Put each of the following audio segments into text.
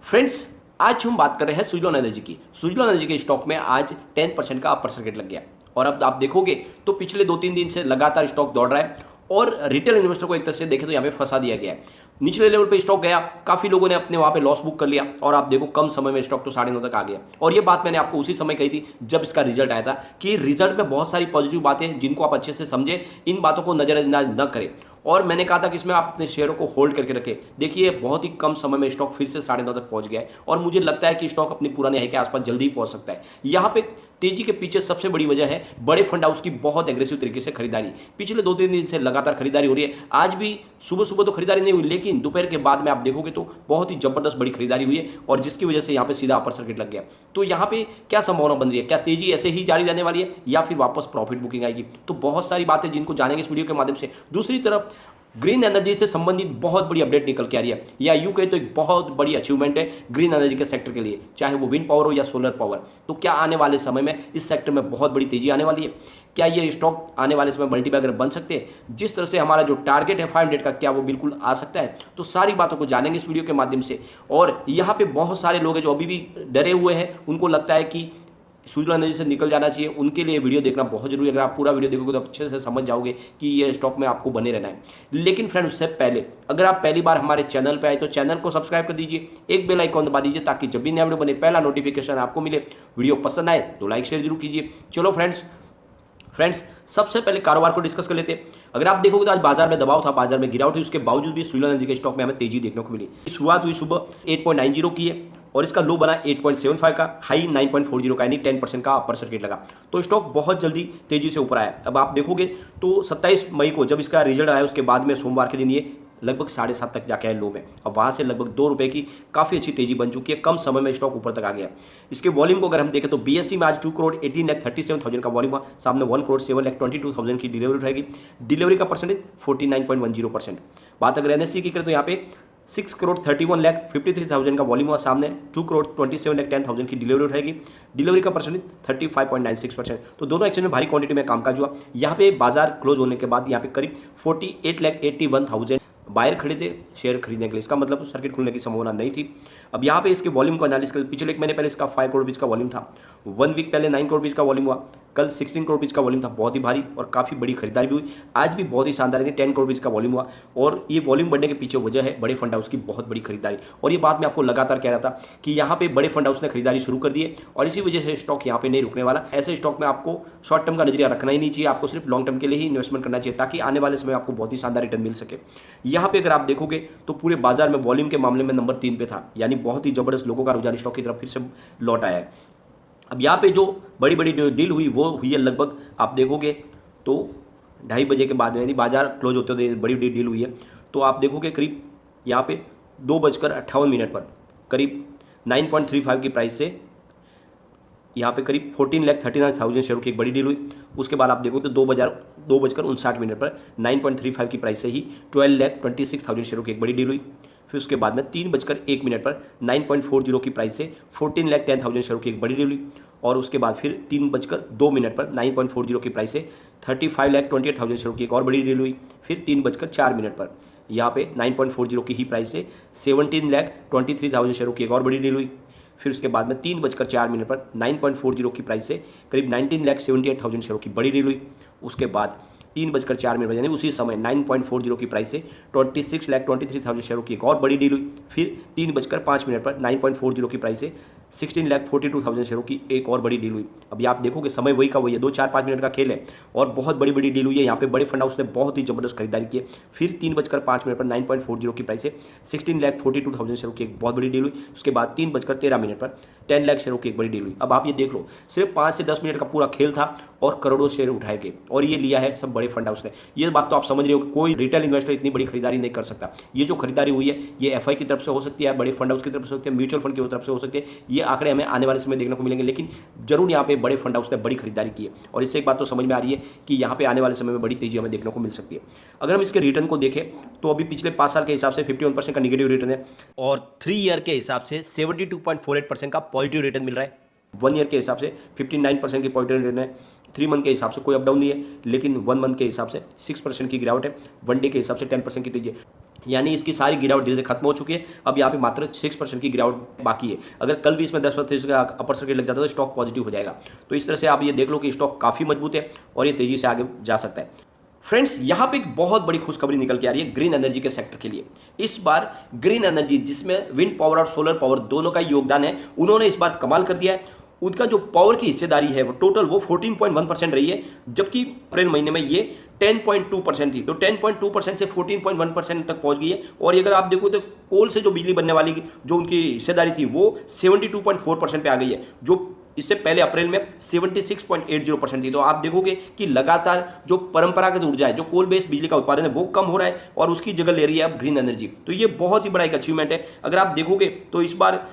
Friends, आज हम बात कर रहे हैं सुजलॉन एनर्जी की। सुजलॉन एनर्जी के स्टॉक में आज 10% का अपर सर्किट लग गया और अब आप देखोगे तो पिछले 2-3 दिन से लगातार स्टॉक दौड़ रहा है और रिटेल इन्वेस्टर को एक तरह से देखें तो यहाँ पे फंसा दिया गया है। निचले लेवल पे स्टॉक गया, काफी लोगों ने अपने वहां पे लॉस बुक कर लिया और आप देखो कम समय में स्टॉक तो 9.5 तक आ गया। और ये बात मैंने आपको उसी समय कही थी जब इसका रिजल्ट आया था कि रिजल्ट में बहुत सारी पॉजिटिव बातें जिनको आप अच्छे से समझे, इन बातों को नजरअंदाज न करें। और मैंने कहा था कि इसमें आप अपने शेयरों को होल्ड करके रखें। देखिए बहुत ही कम समय में स्टॉक फिर से 9.5 तक पहुंच गया है और मुझे लगता है कि स्टॉक अपनी पुराने हाई के आसपास जल्दी ही पहुंच सकता है। यहाँ पे तेजी के पीछे सबसे बड़ी वजह है बड़े फंड हाउस की बहुत एग्रेसिव तरीके से खरीदारी। पिछले 2-3 दिन से लगातार खरीदारी हो रही है। आज भी सुबह सुबह तो खरीदारी नहीं हुई, लेकिन दोपहर के बाद में आप देखोगे तो बहुत ही जबरदस्त बड़ी खरीदारी हुई है और जिसकी वजह से यहाँ पे सीधा अपर सर्किट लग गया। तो यहाँ पे क्या संभावना बन रही है, क्या तेजी ऐसे ही जारी रहने वाली है या फिर वापस प्रॉफिट बुकिंग आएगी? तो बहुत सारी बातें जिनको जानेंगे इस वीडियो के माध्यम से। दूसरी तरफ ग्रीन एनर्जी से संबंधित बहुत बड़ी अपडेट निकल के आ रही है, या यूं कहे तो एक बहुत बड़ी अचीवमेंट है ग्रीन एनर्जी के सेक्टर के लिए, चाहे वो विंड पावर हो या सोलर पावर। तो क्या आने वाले समय में इस सेक्टर में बहुत बड़ी तेजी आने वाली है? क्या ये स्टॉक आने वाले समय मल्टीबैगर बन सकते हैं? जिस तरह से हमारा जो टारगेट है 500 का, क्या वो बिल्कुल आ सकता है? तो सारी बातों को जानेंगे इस वीडियो के माध्यम से। और यहाँ पे बहुत सारे लोग हैं जो अभी भी डरे हुए हैं, उनको लगता है कि सुजलॉन एनर्जी से निकल जाना चाहिए, उनके लिए वीडियो देखना बहुत जरूरी है। अगर आप पूरा वीडियो देखोगे तो अच्छे से समझ जाओगे कि ये स्टॉक में आपको बने रहना है। लेकिन फ्रेंड, उससे पहले अगर आप पहली बार हमारे चैनल पे आए तो चैनल को सब्सक्राइब कर दीजिए, एक बेल आइकॉन दबा दीजिए ताकि जब भी नया वीडियो बने पहला नोटिफिकेशन आपको मिले। वीडियो पसंद आए तो लाइक शेयर जरूर कीजिए। चलो फ्रेंड्स, सबसे पहले कारोबार को डिस्कस कर लेते हैं। अगर आप देखोगे तो आज बाजार में दबाव था, बाजार में गिरावट हुई, उसके बावजूद भी सुजलॉन एनर्जी के स्टॉक में हमें तेजी देखने को मिली। शुरुआत हुई सुबह 8.90 की है और इसका लो बना 8.75 का, हाई 9.40 का, यानी 10% का अपर सर्किट लगा। तो स्टॉक बहुत जल्दी तेजी से ऊपर आया। अब आप देखोगे तो 27 मई को जब इसका रिजल्ट आया उसके बाद में सोमवार के दिन ये लगभग 7.5 तक जाके आए लो में। अब वहाँ से लगभग 2 रुपये की काफ़ी अच्छी तेजी बन चुकी है, कम समय में स्टॉक ऊपर तक आ गया। इसके वॉल्यूम को अगर हम देखें तो बीएससी में आज 2,18,37,000 का वॉल्यूम हुआ, सामने 1,07,22,000 की डिलीवरी उठाएगी। डिलीवरी का परसेंटेज 49.10%। बात अगर एनएससी की करें तो यहाँ पे 6,31,53,000 का वॉल्यूम हुआ, सामने 2,27,10,000 की डिलीवरी उठाएगी। डिलीवरी का परसेंटेज 35.96%। तो दोनों एक्सचेंज में भारी क्वांटिटी में कामकाज हुआ। यहाँ पे बाजार क्लोज होने के बाद यहाँ पे करीब 48,81,000 बायर खड़े थे शेयर खरीदने के लिए। इसका मतलब सर्किट खुलने की संभावना नहीं थी। अब यहाँ पे इसके वॉल्यूम को एनालिसिस कर, पिछले एक महीने पहले इसका 5 करोड़ रुपीज़ का वॉल्यूम था, 1 वीक पहले 9 करोड़ रुपीज़ का वॉल्यूम हुआ, कल 16 करोड़ रुपीज़ का वॉल्यूम था, बहुत ही भारी और काफ़ी बड़ी खरीदारी भी हुई। आज भी बहुत ही शानदार 10 करोड़ रुपीज़ का वॉल्यूम हुआ और ये वॉल्यूम बढ़ने के पीछे वजह है बड़े फंड हाउस की बहुत बड़ी खरीदारी। और ये बात मैं आपको लगातार कह रहा था कि यहाँ पे बड़े फंड हाउस ने खरीदारी शुरू कर दी है और इसी वजह से स्टॉक यहाँ पे नहीं रुकने वाला। ऐसे स्टॉक में आपको शॉर्ट टर्म का नजरिया रखना ही नहीं चाहिए, आपको सिर्फ लॉन्ग टर्म के लिए ही इन्वेस्टमेंट करना चाहिए ताकि आने वाले समय आपको बहुत ही शानदार रिटर्न मिल सके। यहाँ पे अगर आप देखोगे तो पूरे बाजार में वॉल्यूम के मामले में नंबर 3 पे था, यानी बहुत ही जबरदस्त लोगों का रुझान स्टॉक की तरफ फिर से लौट आया है। अब यहाँ पे जो बड़ी बड़ी डील हुई वो हुई है लगभग आप देखोगे तो 2:30 बजे के बाद में, यानी बाजार क्लोज होते होते बड़ी बड़ी डील हुई है। तो आप देखोगे करीब यहाँ पे 2:58 पर करीब 9.35 की प्राइस से यहाँ पे करीब 14,39,000 शेयरों की एक बड़ी डील हुई। उसके बाद आप देखो तो 2:59 पर 9.35 की प्राइस से ही 12,26,000 शेयरों की एक बड़ी डील हुई। फिर उसके बाद में 3:01 पर 9.40 की प्राइस से 14,10,000 शेयरों की एक बड़ी डील हुई और उसके बाद फिर 3:02 पर 9.40 की प्राइस से 35,28,000 शेयरों की एक और बड़ी डील हुई। फिर 3:04 पर यहाँ पे 9.40 की ही प्राइस से 17,23,000 शेयरों की एक और बड़ी डील हुई। फिर उसके बाद में 3:04 पर 9.40 की प्राइस से करीब 19,78,000 शेयरों की बड़ी डील हुई। उसके बाद 3:04 यानी उसी समय 9.40 की प्राइस से 26,23,000 शेयरों की एक और बड़ी डील हुई। फिर 3:05 पर 9.40 की प्राइस से 16,42,000 शेयरों की एक और बड़ी डील हुई। अभी आप देखोगे समय वही का वही है, 2-4-5 मिनट का खेल है और बहुत बड़ी बड़ी डील हुई है। यहाँ पे बड़े फंड हाउस ने बहुत ही जबरदस्त खरीदारी की है। फिर 3:05 पर 9.40 की प्राइस से 16,42,000 शेयरों की एक बहुत बड़ी डील हुई। उसके बाद 3:13 पर 10 लाख शेयरों की एक बड़ी डील हुई। अब आप ये देख लो, सिर्फ 5 से 10 मिनट का पूरा खेल था और करोड़ों शेयर उठाए गए और ये लिया है सब बड़े फंड हाउस ने। ये बात तो आप समझ रहे हो कि कोई रिटेल इन्वेस्टर इतनी बड़ी खरीदारी नहीं कर सकता। ये जो खरीदारी हुई है ये एफआई की तरफ से हो सकती है, बड़े फंड हाउस की तरफ से हो सकती है, म्यूचुअल फंड की तरफ से हो सकती है। ये आंकड़े हमें आने वाले समय देखने को मिलेंगे, लेकिन जरूर यहाँ पे बड़े फंड हाउस ने बड़ी खरीदारी की है और इससे एक बात तो समझ में आ रही है कि यहाँ पे आने वाले समय में बड़ी तेजी हमें देखने को मिल सकती है। अगर हम इसके रिटर्न को देखें तो अभी पिछले 5 साल के हिसाब से 51% का निगेटिव रिटर्न है और 3 ईयर के हिसाब से 72.48% का पॉजिटिव रिटर्न मिल रहा है। 1 ईयर के हिसाब से 59% की पॉजिटिव रिटर्न है। 3 मंथ के हिसाब से कोई अप डाउन नहीं है, लेकिन 1 मंथ के हिसाब से 6% की गिरावट है। 1 डे के हिसाब से 10% की तेजी है। यानी इसकी सारी गिरावट धीरे धीरे खत्म हो चुकी है। अब यहाँ पे मात्र 6% की गिरावट बाकी है। अगर कल भी इसमें 10% का अपर सर्किट लग जाता है तो स्टॉक पॉजिटिव हो जाएगा। तो इस तरह से आप ये देख लो कि स्टॉक काफ़ी मजबूत है और ये तेजी से आगे जा सकता है। फ्रेंड्स, यहाँ पे एक बहुत बड़ी खुशखबरी निकल के आ रही है ग्रीन एनर्जी के सेक्टर के लिए। इस बार ग्रीन एनर्जी, जिसमें विंड पावर और सोलर पावर दोनों का योगदान है, उन्होंने इस बार कमाल कर दिया है। उनका जो पावर की हिस्सेदारी है वो टोटल वो 14.1% रही है, जबकि अप्रैल महीने में ये 10.2% थी। तो 10.2% से 14.1% तक पहुंच गई है। और अगर आप देखो तो कोल से जो बिजली बनने वाली जो उनकी हिस्सेदारी थी वो 72.4% पे आ गई है, जो इससे पहले अप्रैल में 76.80% थी। तो आप देखोगे कि लगातार जो परंपरागत ऊर्जा है, जो कोल बेस्ड बिजली का उत्पादन है, वो कम हो रहा है और उसकी जगह ले रही है अब ग्रीन एनर्जी। तो ये बहुत ही बड़ा एक अचीवमेंट है। अगर आप देखोगे तो इस बार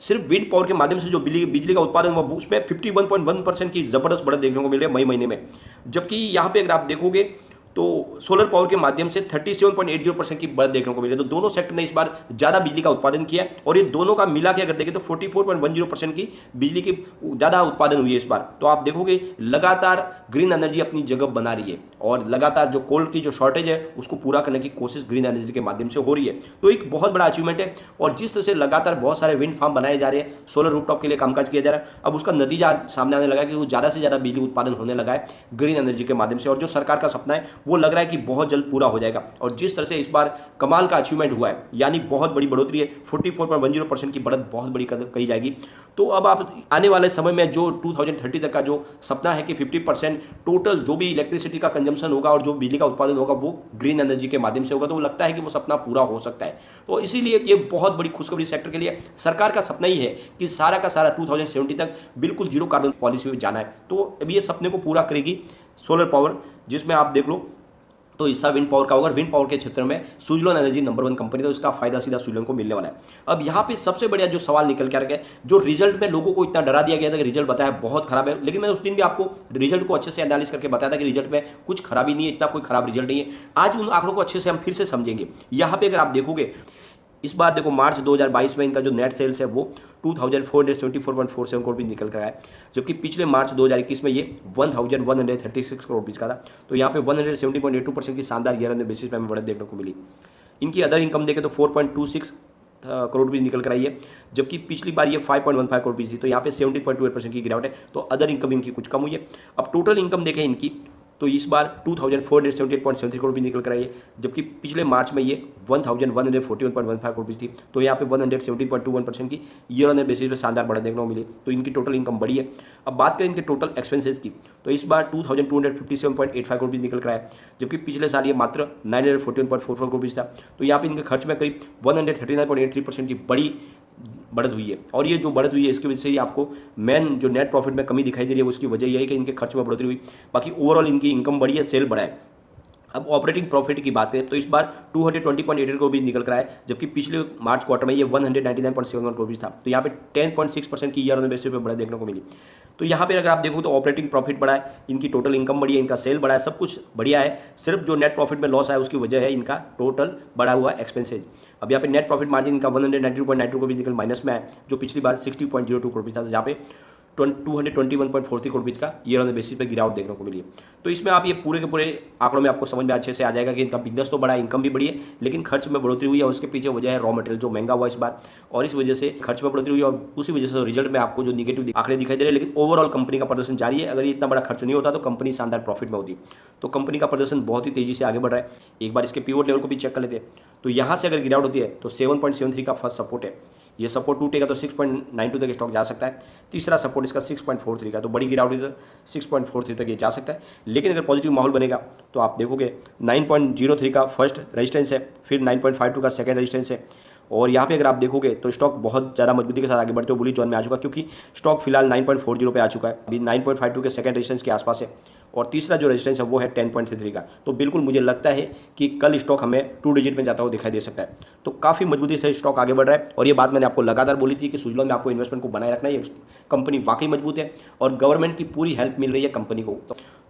सिर्फ विंड पावर के माध्यम से जो बिजली का उत्पादन हुआ उसमें 51.1% की जबरदस्त बढ़त देखने को मिल रही है मई महीने में। जबकि यहाँ पे अगर आप देखोगे तो सोलर पावर के माध्यम से 37.80% की बढ़त देखने को मिली है। तो दोनों सेक्टर ने इस बार ज़्यादा बिजली का उत्पादन किया और ये दोनों का मिला के अगर देखें तो 44.10% की बिजली की ज़्यादा उत्पादन हुई है इस बार। तो आप देखोगे लगातार ग्रीन एनर्जी अपनी जगह बना रही है और लगातार जो कोल की जो शॉर्टेज है उसको पूरा करने की कोशिश ग्रीन एनर्जी के माध्यम से हो रही है। तो एक बहुत बड़ा अचीवमेंट है। और जिस तरह से लगातार बहुत सारे विंड फार्म बनाए जा रहे हैं, सोलर रूफटॉप के लिए कामकाज किया जा रहा है, अब उसका नतीजा सामने आने लगा कि वो ज़्यादा से ज़्यादा बिजली उत्पादन होने लगा है ग्रीन एनर्जी के माध्यम से। और जो सरकार का सपना है वो लग रहा है कि बहुत जल्द पूरा हो जाएगा। और जिस तरह से इस बार कमाल का अचीवमेंट हुआ है, यानी बहुत बड़ी बढ़ोतरी है, 44.10% की बढ़त बहुत बड़ी कही जाएगी। तो अब आप आने वाले समय में जो 2030 तक का जो सपना है कि 50% टोटल जो भी इलेक्ट्रिसिटी का कंजम्पशन होगा और जो बिजली का उत्पादन होगा वो ग्रीन एनर्जी के माध्यम से होगा, तो वो लगता है कि वो सपना पूरा हो सकता है। तो इसीलिए ये बहुत बड़ी खुशखबरी सेक्टर के लिए। सरकार का सपना ही है कि सारा का सारा 2070 तक बिल्कुल जीरो कार्बन पॉलिसी में जाना है। तो अब ये सपने को पूरा करेगी सोलर पावर, जिसमें आप देख लो तो हिस्सा विंड पावर का होगा। विंड पावर के क्षेत्र में सुजलोन एनर्जी नंबर 1 कंपनी, तो इसका फायदा सीधा सुजलोन को मिलने वाला है। अब यहाँ पे सबसे बढ़िया जो सवाल निकल के आ गया, जो रिजल्ट में लोगों को इतना डरा दिया गया था कि रिजल्ट बताया बहुत खराब है, लेकिन मैंने उस दिन भी आपको रिजल्ट को अच्छे से एनालिस करके बताया था कि रिजल्ट में कुछ खराबी नहीं है, इतना कोई खराब रिजल्ट नहीं है। आज उन आंकड़ों को अच्छे से हम फिर से समझेंगे। यहाँ पे अगर आप देखोगे इस बार देखो मार्च 2022 में इनका जो नेट सेल्स है वो 2474.47 करोड़ रुपये निकल कर आया, जबकि पिछले मार्च 2021 में ये 1136 करोड़ रुपये का था। तो यहाँ पे 170.82% की शानदार ईयर ऑन बेसिस पे हमें बढ़त देखने को मिली। इनकी अदर इनकम देखें तो 4.26 करोड़ रुपये निकल कर आई है, जबकि पिछली बार ये 5.15 करोड़ रुपये थी। तो यहाँ पे 70.28% की गिरावट है। तो अदर इनकम इनकी कुछ कम हुई है। अब टोटल इनकम देखें इनकी तो इस बार 2478.73 करोड़ रुपये निकल कर आई है, जबकि पिछले मार्च में ये 1141.15 करोड़ रुपये थी। तो यहाँ पे 170.21% की ईयर ऑन बेसिस पे शानदार बढ़त देखने को मिली। तो इनकी टोटल इनकम बढ़ी है। अब बात करें इनके टोटल एक्सपेंसेस की, तो इस बार 2257.85 करोड़ रुपये निकल कर आया, जबकि पिछले साल ये मात्र 941.44 करोड़ रुपये था। तो यहाँ पे इनके खर्च में करीब 139.83% की बड़ी बढ़त हुई है। और ये जो बढ़त हुई है इसकी वजह से ही आपको मेन जो नेट प्रॉफिट में कमी दिखाई दे रही है, उसकी वजह यह है कि इनके खर्च में बढ़ोतरी हुई। बाकी ओवरऑल इनकी इनकम बढ़ी है, सेल बढ़ा है। अब ऑपरेटिंग प्रॉफिट की बात करें तो इस बार 220.88 करोड़ रुपये निकल कर आया, जबकि पिछले मार्च क्वार्टर में ये 199.71 करोड़ रुपये था। तो यहाँ पे 10.6% की ईयर ऑन बेसिस पे बढ़त देखने को मिली। तो यहाँ पे अगर आप देखो तो ऑपरेटिंग प्रॉफिट बढ़ा है, इनकी टोटल इनकम बढ़ी है, इनका सेल बढ़ा है, सब कुछ बढ़िया है। सिर्फ जो नेट प्रॉफिट में लॉस आया उसकी वजह है इनका टोटल बढ़ा हुआ एक्सपेंसेज। अब यहाँ पे नेट प्रॉफिट मार्जिन इनका 192.92 करोड़ निकल माइनस में आया, जो पिछली बार 60.02 करोड़ था। तो यहाँ पे 221.43 करोड़ रुपये का ईयर ऑन बेसिस पे गिरावट देखने को मिली है। तो इसमें आप ये पूरे के पूरे आंकड़ों में आपको समझ में अच्छे से आ जाएगा कि इनका बिजनेस तो बड़ा, इनकम भी बढ़ी है, लेकिन खर्च में बढ़ोतरी हुई है। और उसके पीछे वजह है रॉ मटेरियल जो महंगा हुआ इस बार, और इस वजह से खर्च में बढ़ोतरी हुई है और उसी वजह से रिजल्ट में आपको जो निगेटिव आंकड़े दिखाई दे रहे हैं। लेकिन ओवरऑल कंपनी का प्रदर्शन जारी है। अगर ये इतना बड़ा खर्च नहीं होता तो कंपनी शानदार प्रॉफिट में होती। तो कंपनी का प्रदर्शन बहुत ही तेजी से आगे बढ़ रहा है। एक बार इसके पिवट लेवल को भी चेक कर लेते हैं। तो यहाँ से अगर गिरावट होती है तो 7.73 का फर्स्ट सपोर्ट है, ये सपोर्ट टूटेगा तो 6.92 तक स्टॉक जा सकता है। तीसरा सपोर्ट इसका 6.43 का, तो बड़ी गिरावट है 6.43 तक ये जा सकता है। लेकिन अगर पॉजिटिव माहौल बनेगा तो आप देखोगे 9.03 का फर्स्ट रेजिस्टेंस है, फिर 9.52 का सेकंड रेजिस्टेंस है। और यहाँ पे अगर आप देखोगे तो स्टॉक बहुत ज़्यादा मजबूती के साथ आगे बढ़ते हुए बुलिश जोन में आ चुका, क्योंकि स्टॉक फिलहाल 9.40 पे आ चुका है, अभी 9.52 के सेकंड रेजिस्टेंस के आसपास है। और तीसरा जो रेजिस्टेंस है वो है 10.33 का। तो बिल्कुल मुझे लगता है कि कल स्टॉक हमें 2 डिजिट में जाता हुआ दिखाई दे सकता है। तो काफ़ी मजबूती से स्टॉक आगे बढ़ रहा है। और ये बात मैंने आपको लगातार बोली थी कि सुजलॉन में आपको इन्वेस्टमेंट को बनाए रखना है। ये कंपनी वाकई मजबूत है और गवर्नमेंट की पूरी हेल्प मिल रही है कंपनी को।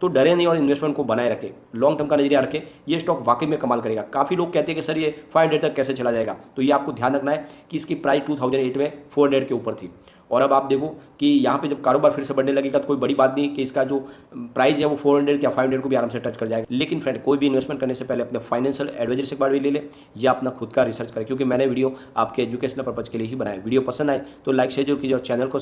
तो डरे नहीं और इन्वेस्टमेंट को बनाए रखें, लॉन्ग टर्म का नजरिया रखें। ये स्टॉक वाकई में कमाल करेगा। काफ़ी लोग कहते हैं कि सर ये 500 तक कैसे चला जाएगा, तो ये आपको ध्यान रखना है कि इसकी प्राइस 2008 में 400 के ऊपर थी और अब आप देखो कि यहाँ पे जब कारोबार फिर से बढ़ने लगेगा तो कोई बड़ी बात नहीं कि इसका जो प्राइस है वो 400 या 500 को भी आराम से टच कर जाएगा। लेकिन फ्रेंड, कोई भी इन्वेस्टमेंट करने से पहले अपने फाइनेंशियल एडवाइजर से एक बार भी ले ले या अपना खुद का रिसर्च करें, क्योंकि मैंने वीडियो आपके एजुकेशनल पर्पज के लिए ही बनाया। वीडियो पसंद आए तो लाइक शेयर जरूर कीजिए और चैनल को